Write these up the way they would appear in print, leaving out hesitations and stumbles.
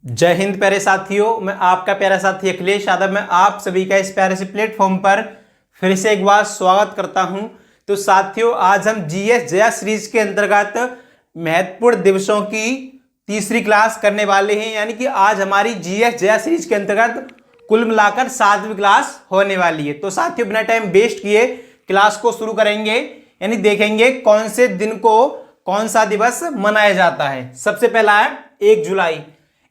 जय हिंद प्यारे साथियों, मैं आपका प्यारा साथी अखिलेश यादव। मैं आप सभी का इस प्यारे से प्लेटफॉर्म पर फिर से एक बार स्वागत करता हूं। तो साथियों, आज हम जीएस जया सीरीज के अंतर्गत महत्वपूर्ण दिवसों की तीसरी क्लास करने वाले हैं। यानी कि आज हमारी जीएस जया सीरीज के अंतर्गत कुल मिलाकर 7वीं क्लास होने वाली है। तो साथियों, बिना टाइम वेस्ट किए क्लास को शुरू करेंगे। यानी देखेंगे कौन से दिन को कौन सा दिवस मनाया जाता है। सबसे पहला है 1 जुलाई।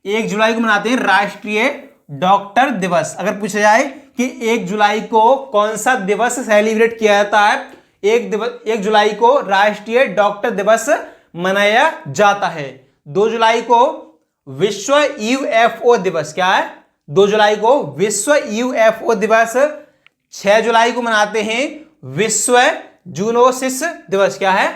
1 जुलाई को मनाते हैं राष्ट्रीय डॉक्टर दिवस। अगर पूछा जाए कि 1 जुलाई को कौन सा दिवस सेलिब्रेट किया जाता है, 1 जुलाई को राष्ट्रीय डॉक्टर दिवस मनाया जाता है। 2 जुलाई को विश्व यूएफओ दिवस। क्या है? 2 जुलाई को विश्व यूएफओ दिवस। 6 जुलाई को मनाते हैं विश्व जूनोसिस दिवस। क्या है?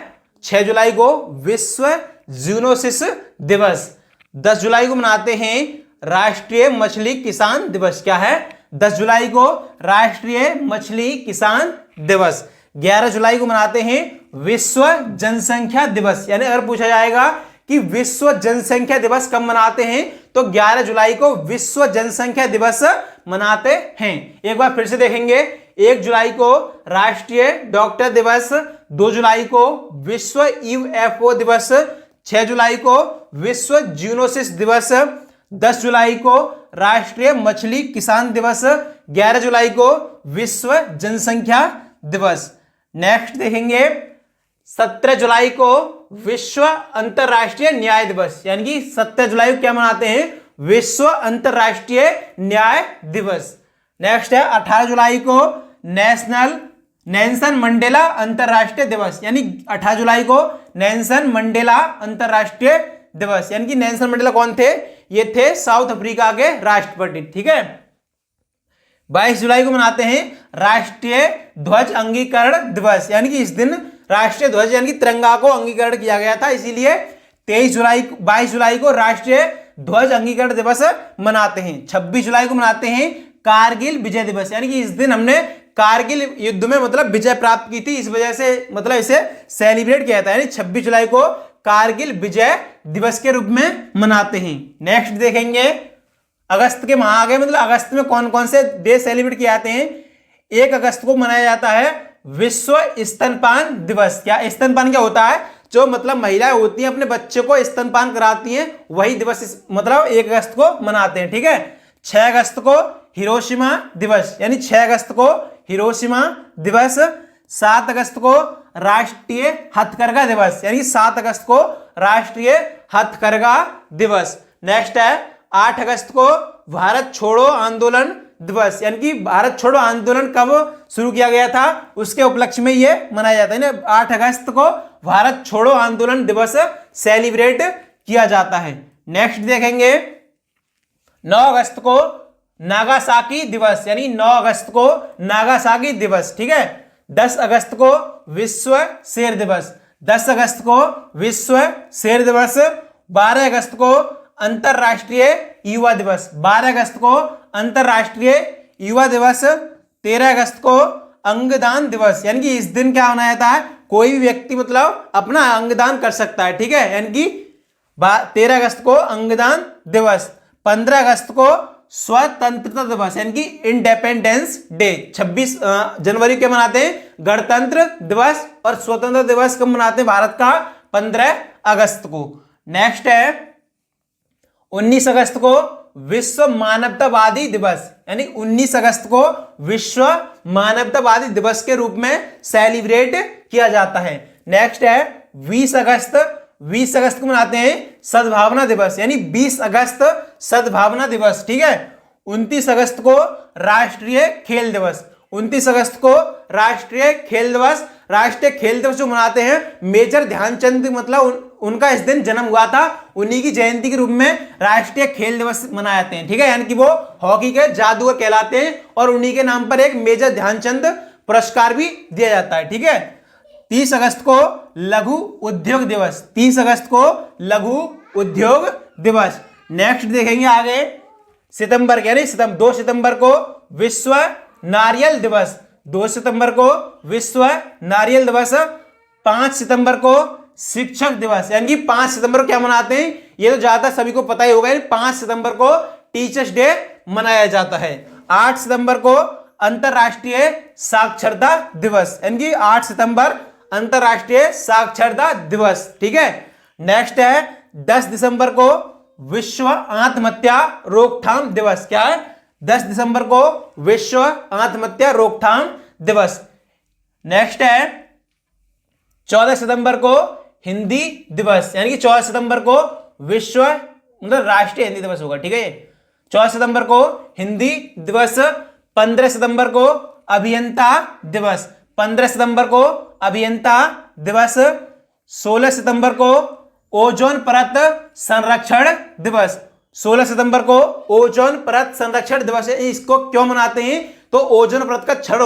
6 जुलाई को विश्व जूनोसिस दिवस। 10 जुलाई को मनाते हैं राष्ट्रीय मछली किसान दिवस। क्या है? 10 जुलाई को राष्ट्रीय मछली किसान दिवस। 11 जुलाई को मनाते हैं विश्व जनसंख्या दिवस। यानी अगर पूछा जाएगा कि विश्व जनसंख्या दिवस कब मनाते हैं, तो 11 जुलाई को विश्व जनसंख्या दिवस मनाते हैं। एक बार फिर से देखेंगे, 1 जुलाई को राष्ट्रीय डॉक्टर दिवस, 2 जुलाई को विश्व यूएफओ दिवस, 6 जुलाई को विश्व जूनोसिस दिवस, 10 जुलाई को राष्ट्रीय मछली किसान दिवस, 11 जुलाई को विश्व जनसंख्या दिवस। नेक्स्ट देखेंगे 17 जुलाई को विश्व अंतरराष्ट्रीय न्याय दिवस। यानी कि 17 जुलाई को क्या मनाते हैं? विश्व अंतरराष्ट्रीय न्याय दिवस। नेक्स्ट है 18 जुलाई को नेल्सन मंडेला अंतरराष्ट्रीय दिवस। यानी 18 जुलाई को नेल्सन मंडेला अंतरराष्ट्रीय दिवस। यानी कि नेल्सन मंडेला कौन थे? ये थे साउथ अफ्रीका के राष्ट्रपति। ठीक है। 22 जुलाई को मनाते हैं राष्ट्रीय ध्वज अंगीकरण दिवस। यानी कि इस दिन राष्ट्रीय ध्वज यानी कि तिरंगा को अंगीकरण किया गया था, इसीलिए 22 जुलाई को राष्ट्रीय ध्वज अंगीकरण दिवस मनाते हैं। 26 जुलाई को मनाते हैं कारगिल विजय दिवस। यानी कि इस दिन हमने कारगिल युद्ध में विजय प्राप्त की थी, इस वजह से इसे सेलिब्रेट किया था। यानी 26 जुलाई को कारगिल विजय दिवस के रूप में मनाते हैं। नेक्स्ट देखेंगे अगस्त के माह आ गए, अगस्त में कौन कौन से डे सेलिब्रेट किए जाते हैं। 1 अगस्त को मनाया जाता है विश्व स्तनपान दिवस। क्या स्तनपान क्या होता है? जो महिलाएं होती हैं अपने बच्चे को स्तनपान कराती हैं, वही दिवस 1 अगस्त को मनाते हैं। ठीक है। 6 अगस्त को हिरोशिमा दिवस। यानी 6 अगस्त को हिरोशिमा दिवस। 7 अगस्त को राष्ट्रीय हथकरघा दिवस। यानी 7 अगस्त को राष्ट्रीय हथकरघा दिवस। नेक्स्ट है 8 अगस्त को भारत छोड़ो आंदोलन दिवस। यानी कि भारत छोड़ो आंदोलन कब शुरू किया गया था, उसके उपलक्ष्य में यह मनाया जाता है ना। 8 अगस्त को भारत छोड़ो आंदोलन दिवस सेलिब्रेट किया जाता है। नेक्स्ट देखेंगे 9 अगस्त को नागासाकी दिवस। यानी 9 अगस्त को नागासाकी दिवस। ठीक है। 10 अगस्त को विश्व शेर दिवस। 10 अगस्त को विश्व शेर दिवस। 12 अगस्त को अंतरराष्ट्रीय युवा दिवस। 12 अगस्त को अंतरराष्ट्रीय युवा दिवस। 13 अगस्त को अंगदान दिवस। यानी कि इस दिन क्या मनाया जाता है? कोई भी व्यक्ति अपना अंगदान कर सकता है। ठीक है। यानी कि 13 अगस्त को अंगदान दिवस। 15 अगस्त को स्वतंत्रता दिवस यानी कि इंडिपेंडेंस डे। 26 जनवरी के मनाते हैं गणतंत्र दिवस, और स्वतंत्रता दिवस कब मनाते हैं भारत का? 15 अगस्त को। नेक्स्ट है 19 अगस्त को विश्व मानवतावादी दिवस। यानी 19 अगस्त को विश्व मानवतावादी दिवस के रूप में सेलिब्रेट किया जाता है। नेक्स्ट है 20 अगस्त। 20 अगस्त को मनाते हैं सद्भावना दिवस। यानी 20 अगस्त सद्भावना दिवस। ठीक है। 29 अगस्त को राष्ट्रीय खेल दिवस। 29 अगस्त को राष्ट्रीय खेल दिवस। राष्ट्रीय खेल दिवस जो मनाते हैं मेजर ध्यानचंद उनका इस दिन जन्म हुआ था, उन्हीं की जयंती के रूप में राष्ट्रीय खेल दिवस मनाए जाते हैं। ठीक है। यानी कि वो हॉकी के जादूगर कहलाते हैं, और उन्हीं के नाम पर एक मेजर ध्यानचंद पुरस्कार भी दिया जाता है। ठीक है। 30 अगस्त को लघु उद्योग दिवस। 30 अगस्त को लघु उद्योग दिवस। नेक्स्ट देखेंगे आगे सितंबर के, यानी 2 सितंबर को विश्व नारियल दिवस। 2 सितंबर को विश्व नारियल दिवस। 5 सितंबर को शिक्षक दिवस, यानी कि 5 सितंबर को क्या मनाते हैं, ये तो ज्यादातर सभी को पता ही होगा, 5 सितंबर को टीचर्स डे मनाया जाता है। 8 सितंबर को अंतरराष्ट्रीय साक्षरता दिवस, यानी कि 8 सितंबर अंतरराष्ट्रीय साक्षरता दिवस, ठीक है। नेक्स्ट है 10 दिसंबर को विश्व आत्महत्या रोकथाम दिवस। क्या है? 10 दिसंबर को विश्व आत्महत्या रोकथाम दिवस। नेक्स्ट है 14 सितंबर को हिंदी दिवस, यानी कि 14 सितंबर को विश्व मतलब राष्ट्रीय हिंदी दिवस होगा, ठीक है। 14 सितंबर को हिंदी दिवस। 15 सितंबर को अभियंता दिवस, 15 सितंबर को अभियंता दिवस। 16 सितंबर को ओजोन परत संरक्षण दिवस, 16 सितंबर को ओजोन परत संरक्षण दिवस है। इसको क्यों मनाते हैं? तो ओजोन परत का क्षरण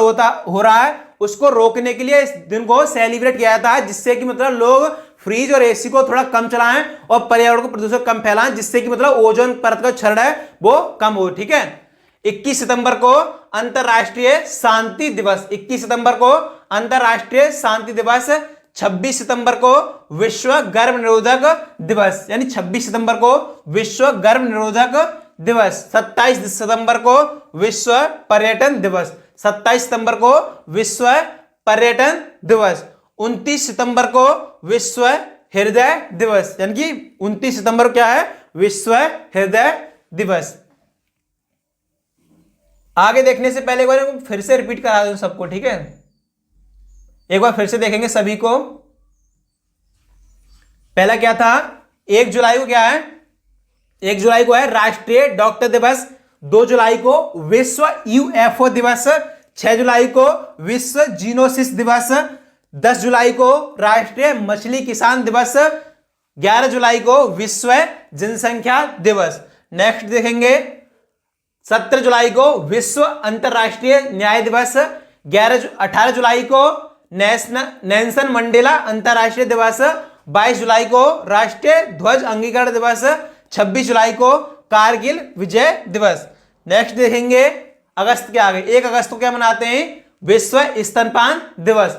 हो रहा है, उसको रोकने के लिए इस दिन को सेलिब्रेट किया जाता है, जिससे कि मतलब लोग फ्रिज और एसी को थोड़ा कम चलाएं और पर्यावरण को प्रदूषण कम फैलाएं, जिससे कि मतलब ओजोन परत का क्षरण है वो कम हो, ठीक है। 21 सितंबर को अंतरराष्ट्रीय शांति दिवस, 21 सितंबर को अंतरराष्ट्रीय शांति दिवस। 26 सितंबर को विश्व गर्भ निरोधक दिवस, यानी 26 सितंबर को विश्व गर्भ निरोधक दिवस। 27 सितंबर को विश्व पर्यटन दिवस, 27 सितंबर को विश्व पर्यटन दिवस। 29 सितंबर को विश्व हृदय दिवस, यानी कि 29 सितंबर क्या है? विश्व हृदय दिवस। आगे देखने से पहले एक बार फिर से रिपीट करा दूं सबको, ठीक है। एक बार फिर से देखेंगे सभी को। पहला क्या था? 1 जुलाई को क्या है? 1 जुलाई को है राष्ट्रीय डॉक्टर दिवस। 2 जुलाई को विश्व यूएफओ दिवस। 6 जुलाई को विश्व जीनोसिस दिवस। 10 जुलाई को राष्ट्रीय मछली किसान दिवस। 11 जुलाई को विश्व जनसंख्या दिवस। नेक्स्ट देखेंगे 17 जुलाई को विश्व अंतरराष्ट्रीय न्याय दिवस। 18 जुलाई को नेल्सन मंडेला अंतरराष्ट्रीय दिवस। 22 जुलाई को राष्ट्रीय ध्वज अंगीकरण दिवस। 26 जुलाई को कारगिल विजय दिवस। नेक्स्ट देखेंगे अगस्त के आगे। 1 अगस्त को क्या मनाते हैं? विश्व स्तनपान दिवस।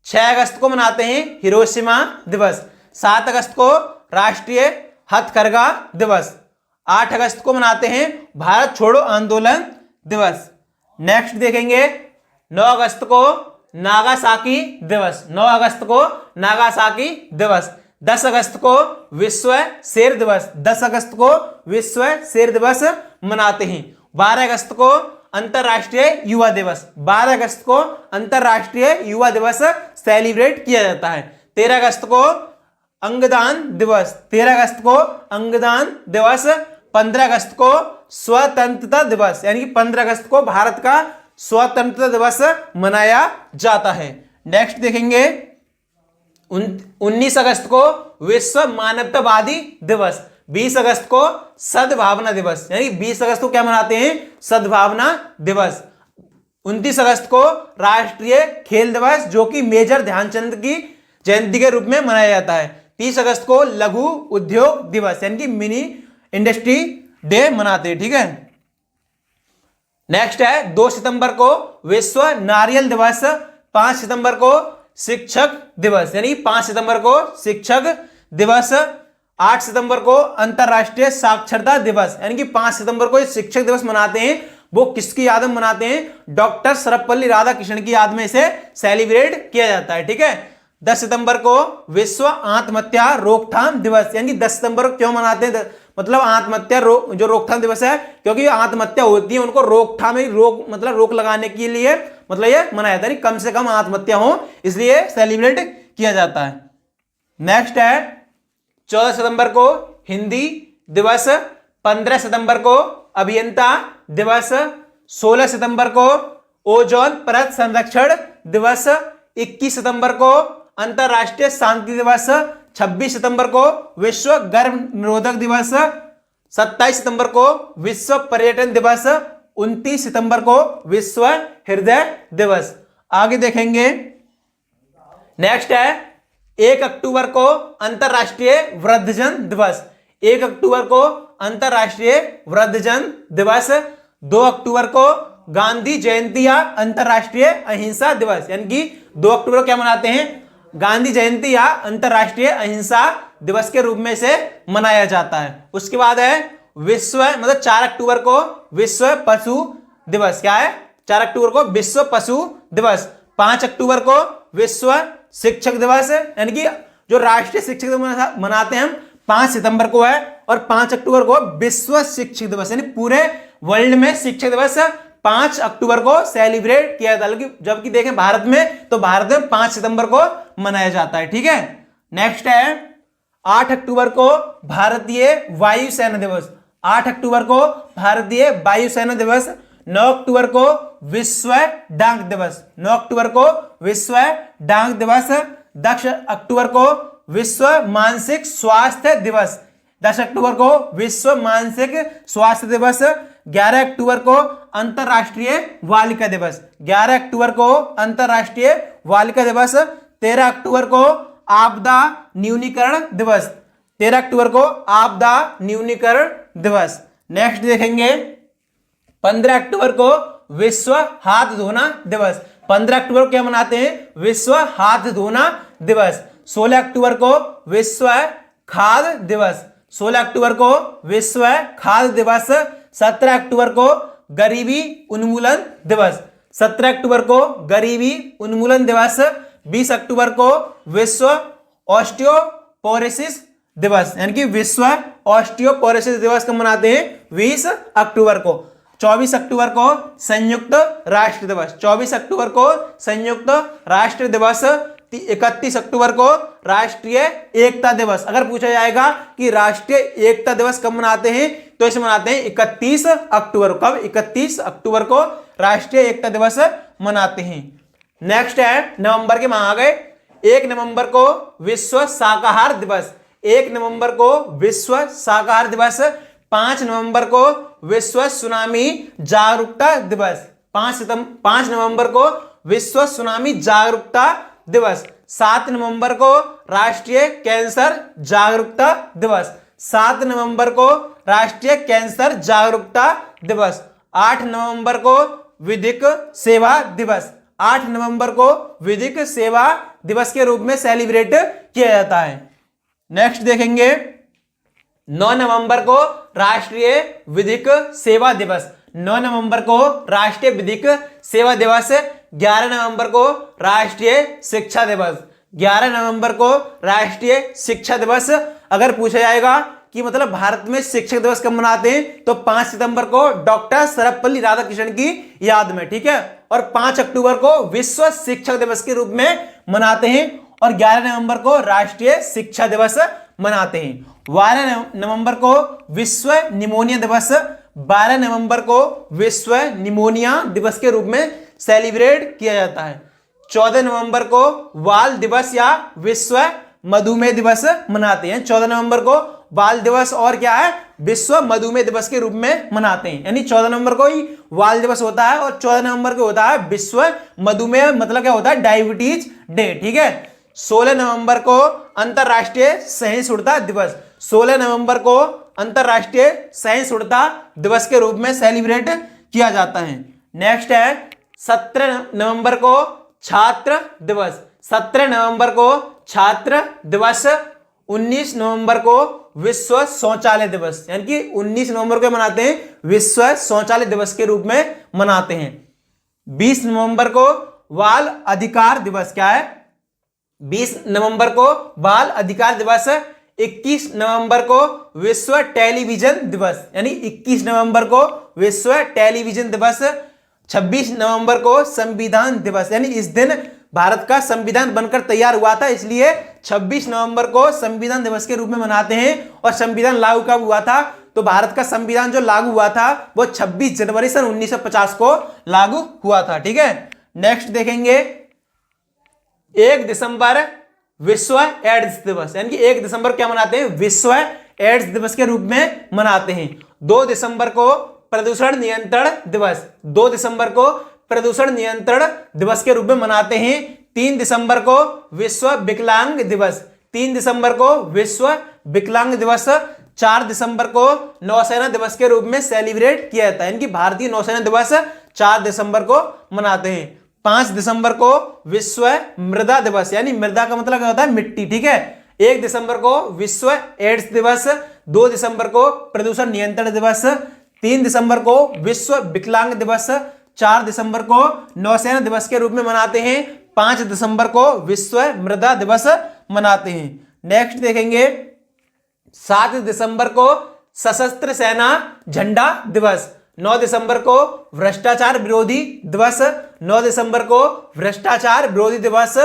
6 अगस्त को मनाते हैं हिरोशिमा दिवस। 7 अगस्त को राष्ट्रीय हथकरघा दिवस। 8 अगस्त को मनाते हैं भारत छोड़ो आंदोलन दिवस। नेक्स्ट देखेंगे 9 अगस्त को नागासाकी दिवस, 9 अगस्त को नागासाकी दिवस। 10 अगस्त को विश्व शेर दिवस, 10 अगस्त को विश्व शेर दिवस मनाते हैं। 12 अगस्त को अंतरराष्ट्रीय युवा दिवस, 12 अगस्त को अंतरराष्ट्रीय युवा दिवस सेलिब्रेट किया जाता है। 13 अगस्त को अंगदान दिवस, 13 अगस्त को अंगदान दिवस। 15 अगस्त को स्वतंत्रता दिवस, यानी कि 15 अगस्त को भारत का स्वतंत्रता दिवस मनाया जाता है। नेक्स्ट देखेंगे 19 अगस्त को विश्व मानवतावादी दिवस। 20 अगस्त को सद्भावना दिवस, यानी 20 अगस्त को क्या मनाते हैं? सद्भावना दिवस। 29 अगस्त को राष्ट्रीय खेल दिवस, जो कि मेजर ध्यानचंद की जयंती के रूप में मनाया जाता है। 30 अगस्त को लघु उद्योग दिवस, यानी कि मिनी इंडस्ट्री डे मनाते हैं, ठीक है। नेक्स्ट है 2 सितंबर को विश्व नारियल दिवस। 5 सितंबर को शिक्षक दिवस, यानी 5 सितंबर को शिक्षक दिवस। 8 सितंबर को अंतरराष्ट्रीय साक्षरता दिवस, यानी कि 5 सितंबर को शिक्षक दिवस मनाते हैं। वो किसकी याद में मनाते हैं? डॉक्टर सर्वपल्ली राधाकृष्णन की याद में इसे सेलिब्रेट किया जाता है, ठीक है। 10 सितंबर को विश्व आत्महत्या रोकथाम दिवस, यानी 10 सितंबर को क्यों मनाते हैं? मतलब आत्महत्या जो रोकथाम दिवस है, क्योंकि आत्महत्या होती है उनको रोकथाम रोक लगाने के लिए मतलब ये मनाया जाता है, कम से कम आत्महत्या हो, इसलिए सेलिब्रेट किया जाता है। नेक्स्ट है 14 सितंबर को हिंदी दिवस। 15 सितंबर को अभियंता दिवस। 16 सितंबर को ओजोन परत संरक्षण दिवस। 21 सितंबर को अंतरराष्ट्रीय शांति दिवस। 26 सितंबर को विश्व गर्भ निरोधक दिवस। 27 सितंबर को विश्व पर्यटन दिवस। 29 सितंबर को विश्व हृदय दिवस। आगे देखेंगे नेक्स्ट है 1 अक्टूबर को अंतरराष्ट्रीय वृद्धजन दिवस। 1 अक्टूबर को अंतरराष्ट्रीय वृद्धजन दिवस। 2 अक्टूबर को गांधी जयंती या अंतरराष्ट्रीय अहिंसा दिवस, यानी कि 2 अक्टूबर को क्या मनाते हैं? गांधी जयंती या अंतरराष्ट्रीय अहिंसा दिवस के रूप में इसे मनाया जाता है। उसके बाद है विश्व, मतलब 4 अक्टूबर को विश्व पशु दिवस। क्या है? 4 अक्टूबर को विश्व पशु दिवस। 5 अक्टूबर को विश्व शिक्षक दिवस, यानी कि जो राष्ट्रीय शिक्षक दिवस मनाते हैं हम 5 सितंबर को है, और 5 अक्टूबर को विश्व शिक्षक दिवस, यानी पूरे वर्ल्ड में शिक्षक दिवस 5 अक्टूबर को सेलिब्रेट किया जाता है। जबकि देखें भारत में, तो भारत में 5 सितंबर को मनाया जाता है। ठीक है, नेक्स्ट है 8 अक्टूबर को भारतीय वायुसेना दिवस। 8 अक्टूबर को भारतीय वायुसेना दिवस। 9 अक्टूबर को विश्व डाक दिवस। 9 अक्टूबर को विश्व डाक दिवस। 10 अक्टूबर को विश्व मानसिक स्वास्थ्य दिवस। 10 अक्टूबर को विश्व मानसिक स्वास्थ्य दिवस। 11 अक्टूबर को अंतरराष्ट्रीय बालिका दिवस। 11 अक्टूबर को अंतरराष्ट्रीय बालिका दिवस। 13 अक्टूबर को आपदा न्यूनीकरण दिवस। 13 अक्टूबर को आपदा न्यूनीकरण दिवस। नेक्स्ट देखेंगे 15 अक्टूबर को विश्व हाथ धोना दिवस। 15 अक्टूबर को क्या मनाते हैं? विश्व हाथ धोना दिवस। 16 अक्टूबर को विश्व खाद्य दिवस। 16 अक्टूबर को विश्व खाद्य दिवस। 17 अक्टूबर को गरीबी उन्मूलन दिवस। 17 अक्टूबर को गरीबी उन्मूलन दिवस। 20 अक्टूबर को विश्व ऑस्टियोपोरोसिस दिवस, यानी कि विश्व ऑस्टियोपोरोसिस दिवस कब मनाते हैं? 20 अक्टूबर को। 24 अक्टूबर को संयुक्त राष्ट्र दिवस। 24 अक्टूबर को संयुक्त राष्ट्र दिवस। 31 अक्टूबर को राष्ट्रीय एकता दिवस। अगर पूछा जाएगा कि राष्ट्रीय एकता दिवस कब मनाते हैं, तो इसे मनाते हैं 31 अक्टूबर। कब? 31 अक्टूबर को राष्ट्रीय एकता दिवस मनाते हैं। नेक्स्ट है नवंबर के माह आ गए। 1 नवंबर को विश्व शाकाहार दिवस। 1 नवंबर को विश्व शाकाहार दिवस। 5 नवंबर को विश्व सुनामी जागरूकता दिवस। 5 नवंबर को विश्व सुनामी जागरूकता दिवस। 7 नवंबर को राष्ट्रीय कैंसर जागरूकता दिवस। 7 नवंबर को राष्ट्रीय कैंसर जागरूकता दिवस। 8 नवंबर को विधिक सेवा दिवस। 8 नवंबर को विधिक सेवा दिवस के रूप में सेलिब्रेट किया जाता है। नेक्स्ट देखेंगे 9 नवंबर को राष्ट्रीय विधिक सेवा दिवस। 9 नवंबर को राष्ट्रीय विधिक सेवा दिवस। 11 नवंबर को राष्ट्रीय शिक्षा दिवस। 11 नवंबर को राष्ट्रीय शिक्षा दिवस। अगर पूछा जाएगा कि मतलब भारत में शिक्षक दिवस कब मनाते हैं, तो 5 सितंबर को डॉक्टर सर्वपल्ली राधाकृष्णन की याद में। ठीक है, और 5 अक्टूबर को विश्व शिक्षक दिवस के रूप में मनाते हैं, और 11 नवंबर को राष्ट्रीय शिक्षा दिवस मनाते हैं। 12 नवंबर को विश्व निमोनिया दिवस। 12 नवंबर को विश्व निमोनिया दिवस के रूप में सेलिब्रेट किया जाता है। 14 नवंबर को बाल दिवस या विश्व मधुमेह दिवस मनाते हैं। 14 नवंबर को बाल दिवस और क्या है? विश्व मधुमेह दिवस के रूप में मनाते हैं। यानी 14 नवंबर को ही बाल दिवस होता है और 14 नवंबर को होता है विश्व मधुमेह, मतलब क्या होता है? Diabetes day. ठीक है, 16 नवंबर को अंतरराष्ट्रीय सहिष्णुता दिवस। 16 नवंबर को अंतरराष्ट्रीय सहिष्णुता दिवस के रूप में सेलिब्रेट किया जाता है। नेक्स्ट है 17 नवंबर को छात्र दिवस। 17 नवंबर को छात्र दिवस। 19 नवंबर को विश्व शौचालय दिवस, यानी कि 19 नवंबर को मनाते हैं विश्व शौचालय दिवस के रूप में मनाते हैं। 20 नवंबर को बाल अधिकार दिवस। क्या है? 20 नवंबर को बाल अधिकार दिवस। 21 नवंबर को विश्व टेलीविजन दिवस, यानी 21 नवंबर को विश्व टेलीविजन दिवस। 26 नवंबर को संविधान दिवस, यानी इस दिन भारत का संविधान बनकर तैयार हुआ था, इसलिए 26 नवंबर को संविधान दिवस के रूप में मनाते हैं। और संविधान लागू कब हुआ था? तो भारत का संविधान जो लागू हुआ था वो 26 जनवरी सन 1950 को लागू हुआ था। ठीक है, नेक्स्ट देखेंगे 1 दिसंबर विश्व एड्स दिवस, यानी कि 1 दिसंबर क्या मनाते हैं? विश्व एड्स दिवस के रूप में मनाते हैं। 2 दिसंबर को प्रदूषण नियंत्रण दिवस। 2 दिसंबर को प्रदूषण नियंत्रण दिवस के रूप में मनाते हैं। 3 दिसंबर को विश्व विकलांग दिवस। 3 दिसंबर को विश्व विकलांग दिवस। 4 दिसंबर को नौसेना दिवस के रूप में सेलिब्रेट किया जाता है, यानी कि भारतीय नौसेना दिवस 4 दिसंबर को मनाते हैं। 5 दिसंबर को विश्व मृदा दिवस, यानी मृदा का मतलब क्या होता है, मिट्टी, ठीक है। 1 दिसंबर को विश्व एड्स दिवस, 2 दिसंबर को प्रदूषण नियंत्रण दिवस, 3 दिसंबर को विश्व विकलांग दिवस, 4 दिसंबर को नौसेना दिवस के रूप में मनाते हैं, 5 दिसंबर को विश्व मृदा दिवस मनाते हैं। नेक्स्ट देखेंगे 7 दिसंबर को सशस्त्र सेना झंडा दिवस, 9 दिसंबर को भ्रष्टाचार विरोधी दिवस, 9 दिसंबर को भ्रष्टाचार विरोधी दिवस,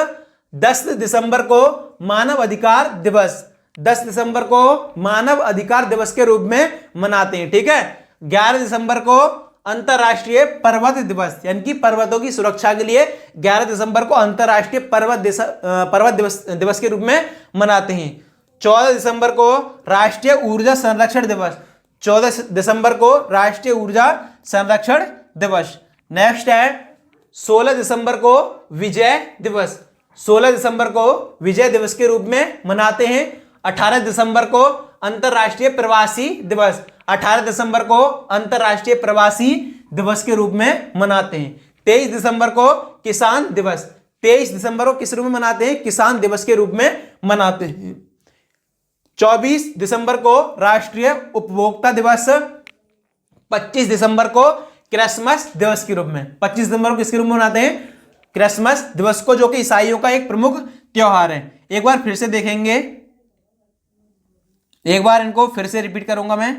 10 दिसंबर को मानव अधिकार दिवस, 10 दिसंबर को मानव अधिकार दिवस के रूप में मनाते हैं, ठीक है। 11 दिसंबर को अंतरराष्ट्रीय पर्वत दिवस, यानी कि पर्वतों की सुरक्षा के लिए 11 दिसंबर को अंतरराष्ट्रीय पर्वत दिवस के रूप में मनाते हैं। 14 दिसंबर को राष्ट्रीय ऊर्जा संरक्षण दिवस, 14 दिसंबर को राष्ट्रीय ऊर्जा संरक्षण दिवस। नेक्स्ट है 16 दिसंबर को विजय दिवस, 16 दिसंबर को विजय दिवस के रूप में मनाते हैं। 18 दिसंबर को अंतरराष्ट्रीय प्रवासी दिवस, 18 दिसंबर को अंतरराष्ट्रीय प्रवासी दिवस के रूप में मनाते हैं। 23 दिसंबर को किसान दिवस, 23 दिसंबर को किस रूप में मनाते हैं, किसान दिवस के रूप में मनाते हैं। 24 दिसंबर को राष्ट्रीय उपभोक्ता दिवस, 25 दिसंबर को क्रिसमस दिवस के रूप में, 25 दिसंबर को किसके रूप में मनाते हैं, क्रिसमस दिवस को, जो कि ईसाइयों का एक प्रमुख त्योहार है। एक बार फिर से देखेंगे, एक बार इनको फिर से रिपीट करूंगा मैं।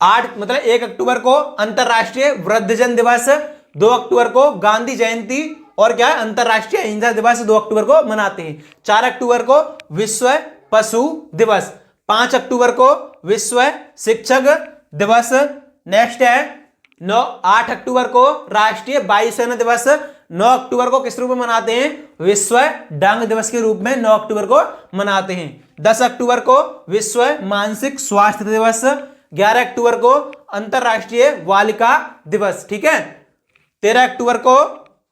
1 अक्टूबर को अंतरराष्ट्रीय वृद्धजन दिवस, 2 अक्टूबर को गांधी जयंती और क्या है, अंतरराष्ट्रीय अहिंसा दिवस 2 अक्टूबर को मनाते हैं। 4 अक्टूबर को विश्व पशु दिवस, 5 अक्टूबर को विश्व शिक्षक दिवस। नेक्स्ट है 8 अक्टूबर को राष्ट्रीय वायुसेना दिवस, 9 अक्टूबर को किस रूप में मनाते हैं, विश्व डांग दिवस के रूप में 9 अक्टूबर को मनाते हैं। 10 अक्टूबर को विश्व मानसिक स्वास्थ्य दिवस, 11 अक्टूबर को अंतरराष्ट्रीय बालिका दिवस, ठीक है। 13 अक्टूबर को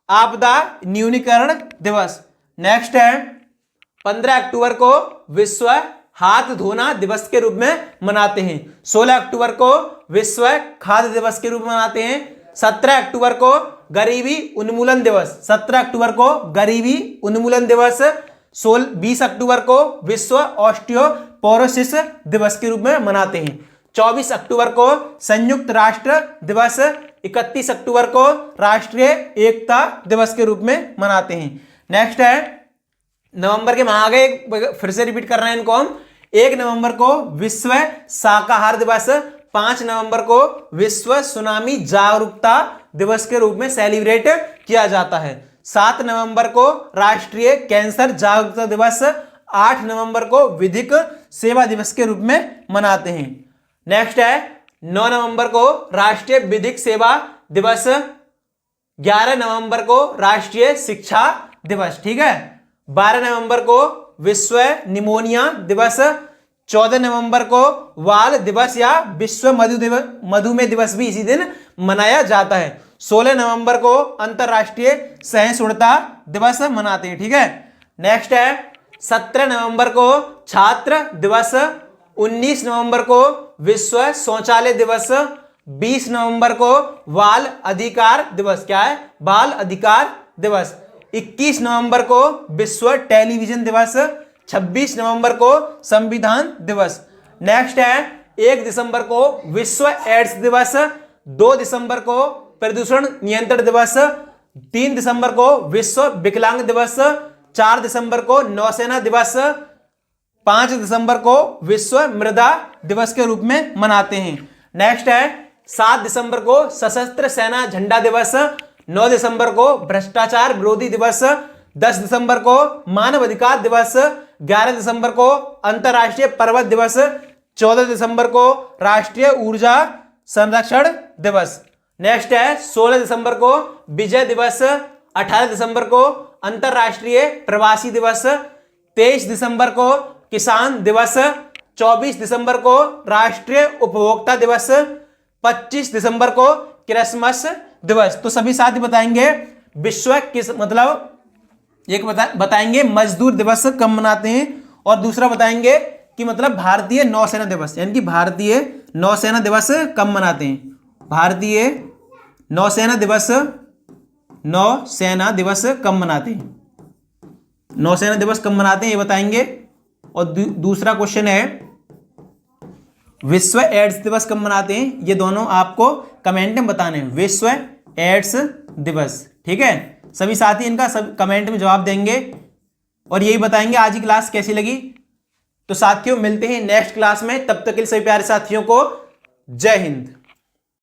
आपदा न्यूनीकरण दिवस। नेक्स्ट है 15 अक्टूबर को विश्व हाथ धोना दिवस के रूप में मनाते हैं। 16 अक्टूबर को विश्व खाद्य दिवस के रूप में मनाते हैं। 17 अक्टूबर को गरीबी उन्मूलन दिवस, 17 अक्टूबर को गरीबी उन्मूलन दिवस। 20 अक्टूबर को विश्व ऑस्टियोपोरोसिस दिवस के रूप में मनाते हैं। 24 अक्टूबर को संयुक्त राष्ट्र दिवस, 31 अक्टूबर को राष्ट्रीय एकता दिवस के रूप में मनाते हैं। नेक्स्ट है नवंबर के माह आगे फिर से रिपीट कर रहे हैं इनको हम। 1 नवंबर को विश्व शाकाहार दिवस, 5 नवंबर को विश्व सुनामी जागरूकता दिवस के रूप में सेलिब्रेट किया जाता है। 7 नवंबर को राष्ट्रीय कैंसर जागरूकता दिवस, 8 नवंबर को विधिक सेवा दिवस के रूप में मनाते हैं। नेक्स्ट है 9 नवंबर को राष्ट्रीय विधिक सेवा दिवस, 11 नवंबर को राष्ट्रीय शिक्षा दिवस, ठीक है। 12 नवंबर को विश्व निमोनिया दिवस, 14 नवंबर को बाल दिवस या विश्व मधुमेह दिवस भी इसी दिन मनाया जाता है। 16 नवंबर को अंतरराष्ट्रीय सहिष्णुता दिवस मनाते हैं, ठीक है। नेक्स्ट है 17 नवंबर को छात्र दिवस, 19 नवंबर को विश्व शौचालय दिवस, 20 नवंबर को बाल अधिकार दिवस, क्या है, बाल अधिकार दिवस। 21 नवंबर को विश्व टेलीविजन दिवस, 26 नवंबर को संविधान दिवस। नेक्स्ट है 1 दिसंबर को विश्व एड्स दिवस, 2 दिसंबर को प्रदूषण नियंत्रण दिवस, 3 दिसंबर को विश्व विकलांग दिवस, 4 दिसंबर को नौसेना दिवस, 5 दिसंबर को विश्व मृदा दिवस के रूप में मनाते हैं। नेक्स्ट है 7 दिसंबर को सशस्त्र सेना झंडा दिवस, 9 दिसंबर को भ्रष्टाचार विरोधी दिवस, 10 दिसंबर को मानव अधिकार दिवस, 11 दिसंबर को अंतरराष्ट्रीय पर्वत दिवस, 14 दिसंबर को राष्ट्रीय ऊर्जा संरक्षण दिवस। नेक्स्ट है 16 दिसंबर को विजय दिवस, 18 दिसंबर को अंतरराष्ट्रीय प्रवासी दिवस, 23 दिसंबर को किसान दिवस, 24 दिसंबर को राष्ट्रीय उपभोक्ता दिवस, 25 दिसंबर को क्रिसमस दिवस। तो सभी साथ ही बताएंगे विश्व किस मतलब एक बताएंगे मजदूर दिवस कब मनाते हैं, और दूसरा बताएंगे कि मतलब भारतीय नौसेना दिवस, यानी कि भारतीय नौसेना दिवस कब मनाते हैं? भारतीय नौसेना दिवस, नौसेना दिवस कब मनाते हैं? नौसेना दिवस कब मनाते हैं ये बताएंगे। और दूसरा क्वेश्चन है विश्व एड्स दिवस कब मनाते हैं? ये दोनों आपको कमेंट में बताने हैं, विश्व एड्स दिवस। ठीक है, सभी साथी इनका सब कमेंट में जवाब देंगे और यही बताएंगे आज की क्लास कैसी लगी। तो साथियों मिलते हैं नेक्स्ट क्लास में, तब तक के लिए सभी प्यारे साथियों को जय हिंद।